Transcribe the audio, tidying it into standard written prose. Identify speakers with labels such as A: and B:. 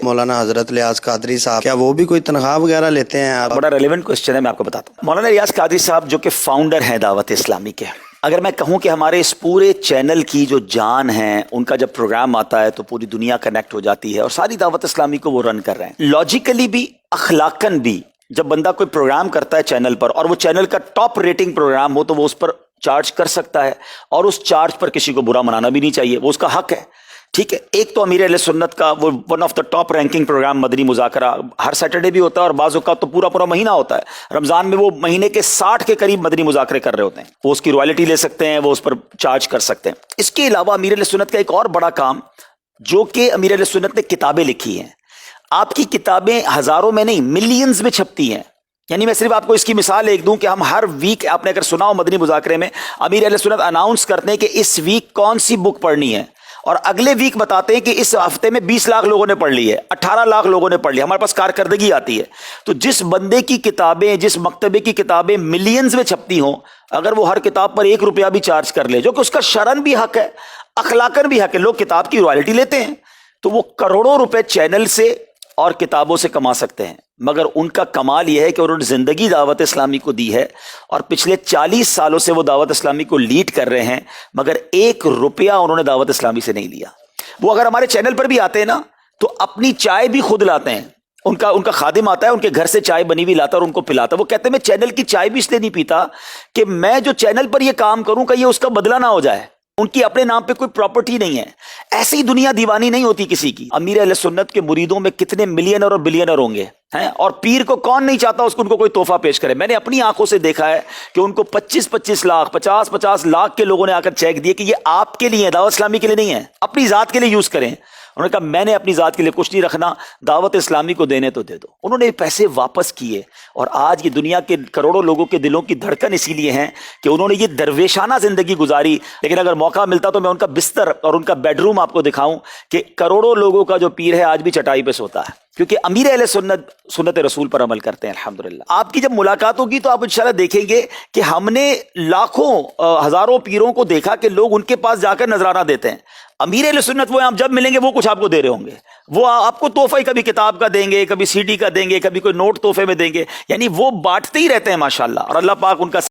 A: مولانا حضرت ریاض قادری صاحب، کیا وہ بھی کوئی تنخواہ وغیرہ لیتے ہیں؟
B: بڑا ریلیونٹ کوشچن ہے، میں آپ کو بتاتا ہوں۔ مولانا ریاض قادری صاحب جو کہ فاؤنڈر ہیں دعوت اسلامی کے، اگر میں کہوں کہ ہمارے اس پورے چینل کی جو جان ہے، ان کا جب پروگرام آتا ہے تو پوری دنیا کنیکٹ ہو جاتی ہے، اور ساری دعوت اسلامی کو وہ رن کر رہے ہیں۔ لاجیکلی بھی، اخلاقاً بھی، جب بندہ کوئی پروگرام کرتا ہے چینل پر اور وہ چینل کا ٹاپ ریٹنگ پروگرام ہو تو وہ اس پر چارج کر سکتا ہے، اور اس چارج پر کسی کو برا منانا بھی نہیں چاہیے، وہ اس کا حق ہے، ٹھیک ہے۔ ایک تو امیر اہل سنت کا وہ one of the top ranking programme مدنی مذاکرہ ہر سیٹرڈے بھی ہوتا ہے، اور بعض اوقات تو پورا مہینہ ہوتا ہے۔ رمضان میں وہ مہینے کے 60 کے قریب مدنی مذاکرے کر رہے ہوتے ہیں، وہ اس کی رائلٹی لے سکتے ہیں، وہ اس پر چارج کر سکتے ہیں۔ اس کے علاوہ امیر اہل سنت کا ایک اور بڑا کام، جو کہ امیر اہل سنت نے کتابیں لکھی ہیں۔ آپ کی کتابیں ہزاروں میں نہیں، ملینز میں چھپتی ہیں۔ یعنی میں صرف آپ کو اس کی مثال ایک دوں کہ ہم ہر ویک، آپ نے اگر سنا ہو مدنی مذاکرے میں، امیر اہل سنت اناؤنس کرتے ہیں کہ اس ویک کون سی بک پڑھنی ہے، اور اگلے ویک بتاتے ہیں کہ اس ہفتے میں 20 لاکھ لوگوں نے پڑھ لی ہے، 18 لاکھ لوگوں نے پڑھ لی، ہمارے پاس کارکردگی آتی ہے۔ تو جس بندے کی کتابیں، جس مکتبے کی کتابیں ملینز میں چھپتی ہوں، اگر وہ ہر کتاب پر 1 روپیہ بھی چارج کر لے، جو کہ اس کا شرعاً بھی حق ہے، اخلاقاً بھی حق ہے، لوگ کتاب کی رائلٹی لیتے ہیں، تو وہ کروڑوں روپے چینل سے اور کتابوں سے کما سکتے ہیں۔ مگر ان کا کمال یہ ہے کہ انہوں نے زندگی دعوت اسلامی کو دی ہے، اور پچھلے 40 سالوں سے وہ دعوت اسلامی کو لیڈ کر رہے ہیں، مگر 1 روپیہ انہوں نے دعوت اسلامی سے نہیں لیا۔ وہ اگر ہمارے چینل پر بھی آتے ہیں نا، تو اپنی چائے بھی خود لاتے ہیں، ان کا خادم آتا ہے، ان کے گھر سے چائے بنی ہوئی لاتا ہے اور ان کو پلاتا ہے۔ وہ کہتے ہیں میں چینل کی چائے بھی اس لیے نہیں پیتا کہ میں جو چینل پر یہ کام کروں کہ یہ اس کا بدلہ نہ ہو جائے، ان کی اپنے نام پہ کوئی پراپرٹی نہیں ہے۔ ایسی دنیا دیوانی نہیں ہوتی کسی کی۔ امیر اہل سنت کے مریدوں میں کتنے ملینر اور بلینر ہوں گے ہیں، اور پیر کو کون نہیں چاہتا اس کو ان کو کوئی تحفہ پیش کرے۔ میں نے اپنی آنکھوں سے دیکھا ہے کہ ان کو 25 لاکھ 50 لاکھ کے لوگوں نے آ کر چیک دیے کہ یہ آپ کے لیے ہے، دعوت اسلامی کے لیے نہیں ہے، اپنی ذات کے لیے یوز کریں۔ انہوں نے کہا میں نے اپنی ذات کے لیے کچھ نہیں رکھنا، دعوت اسلامی کو دینے تو دے دو۔ انہوں نے پیسے واپس کیے، اور آج یہ دنیا کے کروڑوں لوگوں کے دلوں کی دھڑکن اسی لیے ہیں کہ انہوں نے یہ درویشانہ زندگی گزاری۔ لیکن اگر موقع ملتا تو میں ان کا بستر اور ان کا بیڈ روم آپ کو دکھاؤں کہ کروڑوں لوگوں کا جو پیر ہے آج بھی چٹائی پہ سوتا ہے، کیونکہ امیر اہل سنت رسول پر عمل کرتے ہیں الحمدللہ۔ آپ کی جب ملاقات ہوگی تو آپ انشاءاللہ دیکھیں گے کہ ہم نے لاکھوں ہزاروں پیروں کو دیکھا کہ لوگ ان کے پاس جا کر نذرانہ دیتے ہیں۔ امیر اہل سنت وہ آپ جب ملیں گے وہ کچھ آپ کو دے رہے ہوں گے، وہ آپ کو تحفہ کبھی کتاب کا دیں گے، کبھی CD کا دیں گے، کبھی کوئی نوٹ تحفے میں دیں گے، یعنی وہ بانٹتے ہی رہتے ہیں ماشاءاللہ، اور اللہ پاک ان کا